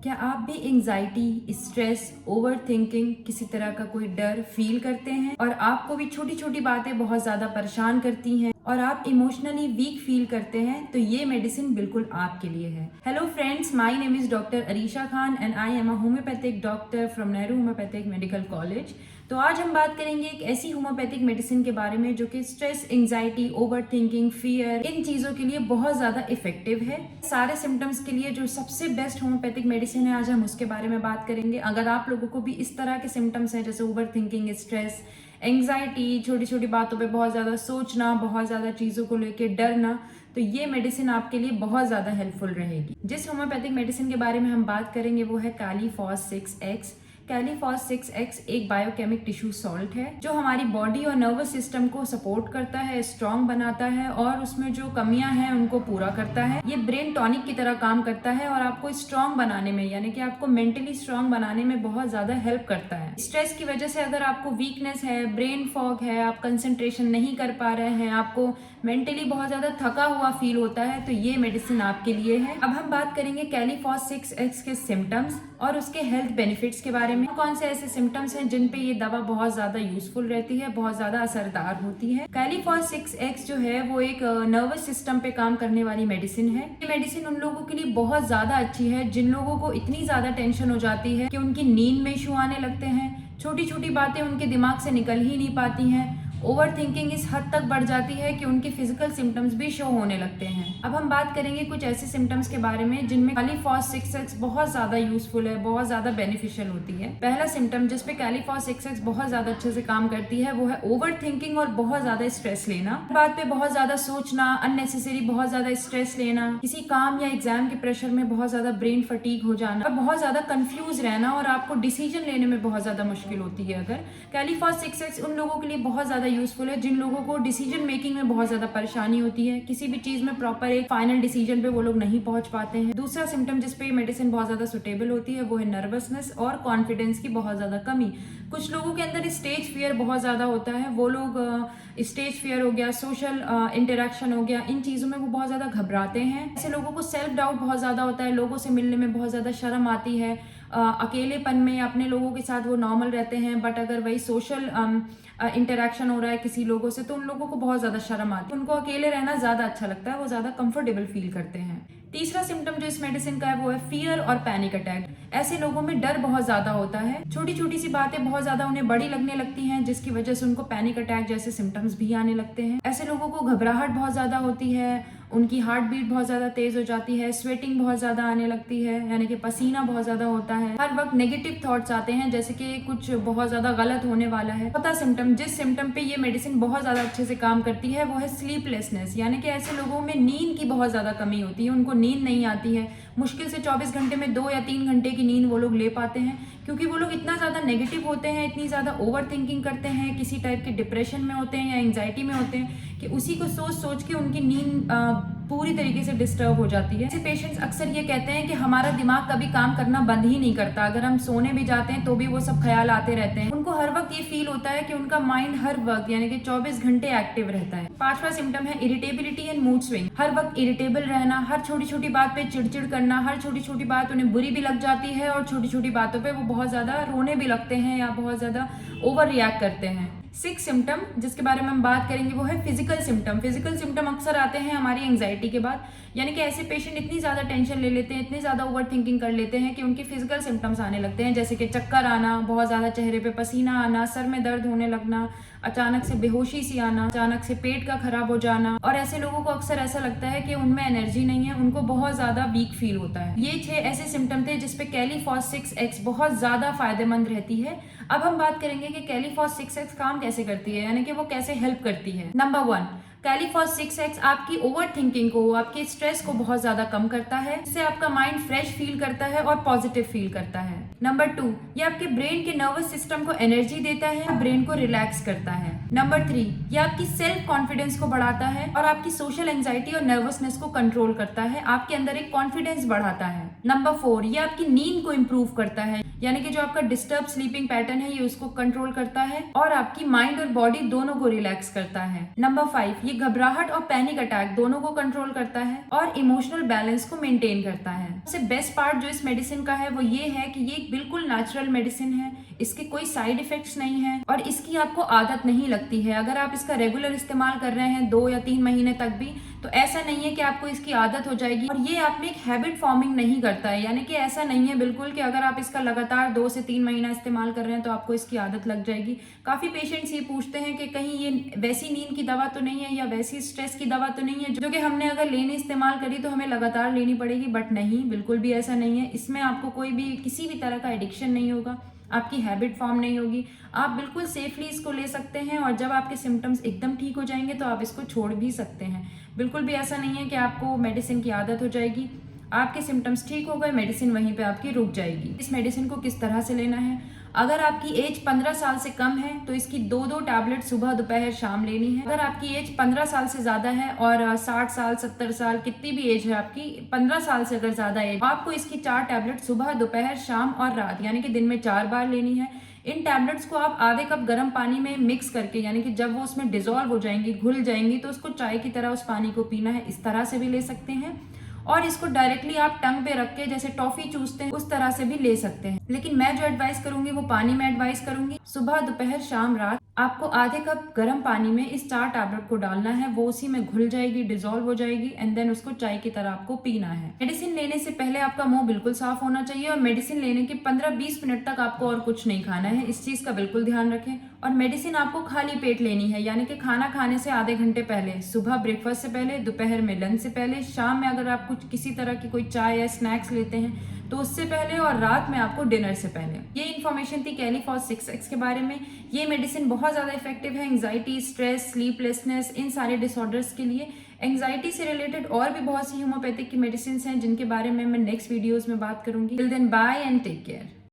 क्या आप भी एंजाइटी, स्ट्रेस, ओवर थिंकिंग, किसी तरह का कोई डर फील करते हैं और आपको भी छोटी छोटी बातें बहुत ज्यादा परेशान करती हैं और आप इमोशनली वीक फील करते हैं, तो ये मेडिसिन बिल्कुल आपके लिए है। Hello friends, my name is doctor Arisha Khan and I am a homeopathic doctor from Nehru homeopathic medical college. तो आज हम बात करेंगे एक ऐसी होम्योपैथिक मेडिसिन के बारे में जो कि stress, anxiety, over thinking, fear, इन चीजों के लिए बहुत ज्यादा इफेक्टिव है। सारे सिम्टम्स के लिए जो सबसे बेस्ट होम्योपैथिक मेडिसिन है, आज हम उसके बारे में बात करेंगे। अगर आप लोगों को भी इस तरह के सिम्टम्स हैं जैसे ओवर थिंकिंग, स्ट्रेस, एंजाइटी, छोटी छोटी बातों पे बहुत ज्यादा सोचना, बहुत ज्यादा चीजों को लेके डरना, तो ये मेडिसिन आपके लिए बहुत ज्यादा हेल्पफुल रहेगी। जिस होम्योपैथिक मेडिसिन के बारे में हम बात करेंगे वो है कैलीफॉस 6x। कैलीफॉस 6x एक बायोकेमिक टिश्यू सॉल्ट है जो हमारी बॉडी और नर्वस सिस्टम को सपोर्ट करता है, स्ट्रॉन्ग बनाता है और उसमें जो कमियां हैं उनको पूरा करता है। ये ब्रेन टॉनिक की तरह काम करता है और आपको स्ट्रॉन्ग बनाने में, यानी कि आपको मेंटली स्ट्रॉन्ग बनाने में बहुत ज्यादा हेल्प करता है। स्ट्रेस की वजह से अगर आपको वीकनेस है, ब्रेन फॉग है, आप कंसंट्रेशन नहीं कर पा रहे हैं, आपको मेंटली बहुत ज्यादा थका हुआ फील होता है, तो ये मेडिसिन आपके लिए है। अब हम बात करेंगे कैलीफॉस 6x के सिम्टम्स और उसके हेल्थ बेनिफिट्स के बारे में। कौन से ऐसे सिम्टम्स हैं जिन पे ये दवा बहुत ज्यादा यूजफुल रहती है, बहुत ज्यादा असरदार होती है। कैलीफॉस 6x जो है वो एक नर्वस सिस्टम पे काम करने वाली मेडिसिन है। ये मेडिसिन उन लोगों के लिए बहुत ज्यादा अच्छी है जिन लोगों को इतनी ज्यादा टेंशन हो जाती है कि उनकी नींद में इशू आने लगते हैं, छोटी छोटी बातें उनके दिमाग से निकल ही नहीं पाती हैं, ओवर थिंकिंग इस हद तक बढ़ जाती है कि उनके फिजिकल सिम्टम्स भी शो होने लगते हैं। अब हम बात करेंगे कुछ ऐसे सिम्टम्स के बारे में जिनमें कैलीफॉस 6x बहुत ज्यादा यूजफुल है, बहुत ज्यादा बेनिफिशियल होती है। पहला सिम्टम जिसपे कैलीफॉस 6x बहुत ज्यादा अच्छे से काम करती है वो है ओवर थिंकिंग और बहुत ज्यादा स्ट्रेस लेना। बात पे बहुत ज्यादा सोचना, अननेसेसरी बहुत ज्यादा स्ट्रेस लेना, किसी काम या एग्जाम के प्रेशर में बहुत ज्यादा ब्रेन फटीग हो जाना और बहुत ज्यादा कंफ्यूज रहना और आपको डिसीजन लेने में बहुत ज्यादा मुश्किल होती है। अगर कैलीफॉस 6x उन लोगों के लिए बहुत ज्यादा यूजफुल है जिन लोगों को डिसीजन मेकिंग में बहुत ज्यादा परेशानी होती है, किसी भी चीज में प्रॉपर एक फाइनल डिसीजन पे वो लोग नहीं पहुंच पाते हैं। दूसरा सिम्टम जिसपे ये मेडिसिन बहुत ज्यादा सुटेबल होती है वो है नर्वसनेस और कॉन्फिडेंस की बहुत ज्यादा कमी। कुछ लोगों के अंदर स्टेज फियर बहुत ज्यादा होता है, वो लोग स्टेज फियर हो गया, सोशल इंटरेक्शन हो गया, इन चीजों में वो बहुत ज्यादा घबराते हैं। ऐसे लोगों को सेल्फ डाउट बहुत ज्यादा होता है, लोगों से मिलने में बहुत ज्यादा शर्म आती है, अकेलेपन में अपने लोगों के साथ वो नॉर्मल रहते हैं, बट अगर वही सोशल इंटरेक्शन हो रहा है किसी लोगों से तो उन लोगों को बहुत ज्यादा शर्म आती है, उनको अकेले रहना ज्यादा अच्छा लगता है, वो ज्यादा कंफर्टेबल फील करते हैं। तीसरा सिम्टम जो इस मेडिसिन का है वो है फियर और पैनिक अटैक। ऐसे लोगों में डर बहुत ज्यादा होता है, छोटी छोटी सी बातें बहुत ज्यादा उन्हें बड़ी लगने लगती हैं जिसकी वजह से उनको पैनिक अटैक जैसे सिम्टम्स भी आने लगते हैं। ऐसे लोगों को घबराहट बहुत ज्यादा होती है, उनकी हार्ट बीट बहुत ज्यादा तेज हो जाती है, स्वेटिंग बहुत ज्यादा आने लगती है, यानी कि पसीना बहुत ज्यादा होता है, हर वक्त नेगेटिव थॉट्स आते हैं जैसे कि कुछ बहुत ज्यादा गलत होने वाला है। चौथा सिम्टम जिस सिम्टम पे ये मेडिसिन बहुत ज्यादा अच्छे से काम करती है वो है स्लीपलेसनेस, यानी कि ऐसे लोगों में नींद की बहुत ज्यादा कमी होती है, उनको नींद नहीं आती है, मुश्किल से 24 घंटे में 2 या 3 घंटे की नींद वो लोग ले पाते हैं क्योंकि वो लोग इतना ज्यादा नेगेटिव होते हैं, इतनी ज्यादा ओवर थिंकिंग करते हैं, किसी टाइप के डिप्रेशन में होते हैं या एंजाइटी में होते हैं कि उसी को सोच सोच के उनकी नींद पूरी तरीके से डिस्टर्ब हो जाती है। ऐसे पेशेंट्स अक्सर ये कहते हैं कि हमारा दिमाग कभी काम करना बंद ही नहीं करता, अगर हम सोने भी जाते हैं तो भी वो सब ख्याल आते रहते हैं। उनको हर वक्त ये फील होता है कि उनका माइंड हर वक्त यानी कि 24 घंटे एक्टिव रहता है। पांचवा सिम्टम है इरिटेबिलिटी एंड मूड स्विंग, हर वक्त इरिटेबल रहना, हर छोटी छोटी बात पे चिड़चिड़ करना, हर छोटी छोटी बात उन्हें बुरी भी लग जाती है और छोटी छोटी बातों पे वो बहुत ज्यादा रोने भी लगते हैं या बहुत ज्यादा ओवर रिएक्ट करते हैं। 6 सिम्टम जिसके बारे में हम बात करेंगे वो है फिजिकल सिम्टम। फिजिकल सिम्टम अक्सर आते हैं हमारी एंजाइटी के बाद, यानी कि ऐसे पेशेंट इतनी ज्यादा टेंशन ले लेते हैं, इतनी ज्यादा ओवर थिंकिंग कर लेते हैं कि उनकी फिजिकल सिम्टम्स आने लगते हैं जैसे कि चक्कर आना, बहुत ज्यादा चेहरे पे पसीना आना, सर में दर्द होने लगना, अचानक से बेहोशी सी आना, अचानक से पेट का खराब हो जाना। और ऐसे लोगों को अक्सर ऐसा लगता है कि उनमें एनर्जी नहीं है, उनको बहुत ज्यादा वीक फील होता है। ये 6 ऐसे सिम्टम थे जिसपे कैलीफॉस 6x बहुत ज्यादा फायदेमंद रहती है। अब हम बात करेंगे कि कैलीफॉस 6x काम कैसे करती है, यानी कि वो कैसे हेल्प करती है। नंबर 1, कैलीफॉस 6x आपकी ओवर थिंकिंग को, आपके स्ट्रेस को बहुत ज्यादा कम करता है, इससे आपका माइंड फ्रेश फील करता है और पॉजिटिव फील करता है। नंबर 2, ये आपके ब्रेन के नर्वस सिस्टम को एनर्जी देता है, ब्रेन को रिलैक्स करता है। नंबर 3, ये आपकी सेल्फ कॉन्फिडेंस को बढ़ाता है और आपकी सोशल एंजाइटी और नर्वसनेस को कंट्रोल करता है, आपके अंदर एक कॉन्फिडेंस बढ़ाता है। नंबर 4, ये आपकी नींद को इम्प्रूव करता है, यानी कि जो आपका डिस्टर्ब स्लीपिंग पैटर्न है ये उसको कंट्रोल करता है और आपकी माइंड और बॉडी दोनों को रिलैक्स करता है। नंबर 5, ये घबराहट और पैनिक अटैक दोनों को कंट्रोल करता है और इमोशनल बैलेंस को मेंटेन करता है। सबसे बेस्ट पार्ट जो इस मेडिसिन का है वो ये है कि ये बिल्कुल नेचुरल मेडिसिन है, इसके कोई साइड इफेक्ट्स नहीं है और इसकी आपको आदत नहीं लगती है। अगर आप इसका रेगुलर इस्तेमाल कर रहे हैं 2 या 3 महीने तक भी, तो ऐसा नहीं है कि आपको इसकी आदत हो जाएगी। और ये आप में एक हैबिट फॉर्मिंग नहीं करता है, यानी कि ऐसा नहीं है बिल्कुल कि अगर आप इसका लगातार 2 से 3 महीना इस्तेमाल कर रहे हैं तो आपको इसकी आदत लग जाएगी। काफी पेशेंट्स ये पूछते हैं कि कहीं ये वैसी नींद की दवा तो नहीं है या वैसी स्ट्रेस की दवा तो नहीं है जो कि हमने अगर लेनी इस्तेमाल करी तो हमें लगातार लेनी पड़ेगी। बट नहीं, बिल्कुल भी ऐसा नहीं है। इसमें आपको कोई भी किसी भी तरह का एडिक्शन नहीं होगा, आपकी हैबिट फॉर्म नहीं होगी, आप बिल्कुल सेफली इसको ले सकते हैं और जब आपके सिम्टम्स एकदम ठीक हो जाएंगे तो आप इसको छोड़ भी सकते हैं। बिल्कुल भी ऐसा नहीं है कि आपको मेडिसिन की आदत हो जाएगी। आपके सिम्टम्स ठीक हो गए, मेडिसिन वहीं पे आपकी रुक जाएगी। इस मेडिसिन को किस तरह से लेना है? अगर आपकी एज 15 साल से कम है तो इसकी 2-2 टैबलेट सुबह दोपहर शाम लेनी है। अगर आपकी एज 15 साल से ज्यादा है और 60 साल 70 साल कितनी भी एज है आपकी, 15 साल से अगर ज्यादा एज, आपको इसकी 4 टैबलेट सुबह दोपहर शाम और रात यानी कि दिन में 4 बार लेनी है। इन टैबलेट्स को आप आधे कप गर्म पानी में मिक्स करके, यानी कि जब वो उसमें डिजोल्व हो जाएंगी, घुल जाएंगी, तो उसको चाय की तरह उस पानी को पीना है। इस तरह से भी ले सकते हैं और इसको डायरेक्टली आप टंग पे रख के जैसे टॉफी चूसते हैं उस तरह से भी ले सकते हैं। लेकिन मैं जो एडवाइस करूंगी वो पानी में एडवाइस करूंगी। सुबह दोपहर शाम रात आपको आधे कप गर्म पानी में इस 4 टैबलेट को डालना है, वो उसी में घुल जाएगी, डिजोल्व हो जाएगी एंड देन उसको चाय की तरह आपको पीना है। मेडिसिन लेने से पहले आपका मुंह बिल्कुल साफ होना चाहिए और मेडिसिन लेने के 15-20 मिनट तक आपको और कुछ नहीं खाना है। इस चीज का बिल्कुल ध्यान रखें। और मेडिसिन आपको खाली पेट लेनी है, यानी कि खाना खाने से आधे घंटे पहले, सुबह ब्रेकफास्ट से पहले, दोपहर में लंच से पहले, शाम में अगर आप कुछ किसी तरह की कोई चाय या स्नैक्स लेते हैं तो उससे पहले और रात में आपको डिनर से पहले। ये इन्फॉर्मेशन थी कैलीफॉस 6X के बारे में। ये मेडिसिन बहुत ज़्यादा इफेक्टिव है एंग्जाइटी, स्ट्रेस, स्लीपलेसनेस, इन सारे डिसऑर्डर्स के लिए। एंग्जाइटी से रिलेटेड और भी बहुत सी होम्योपैथिक की मेडिसिन हैं जिनके बारे में मैं नेक्स्ट वीडियोज़ में बात करूंगी। Till then bye and take care.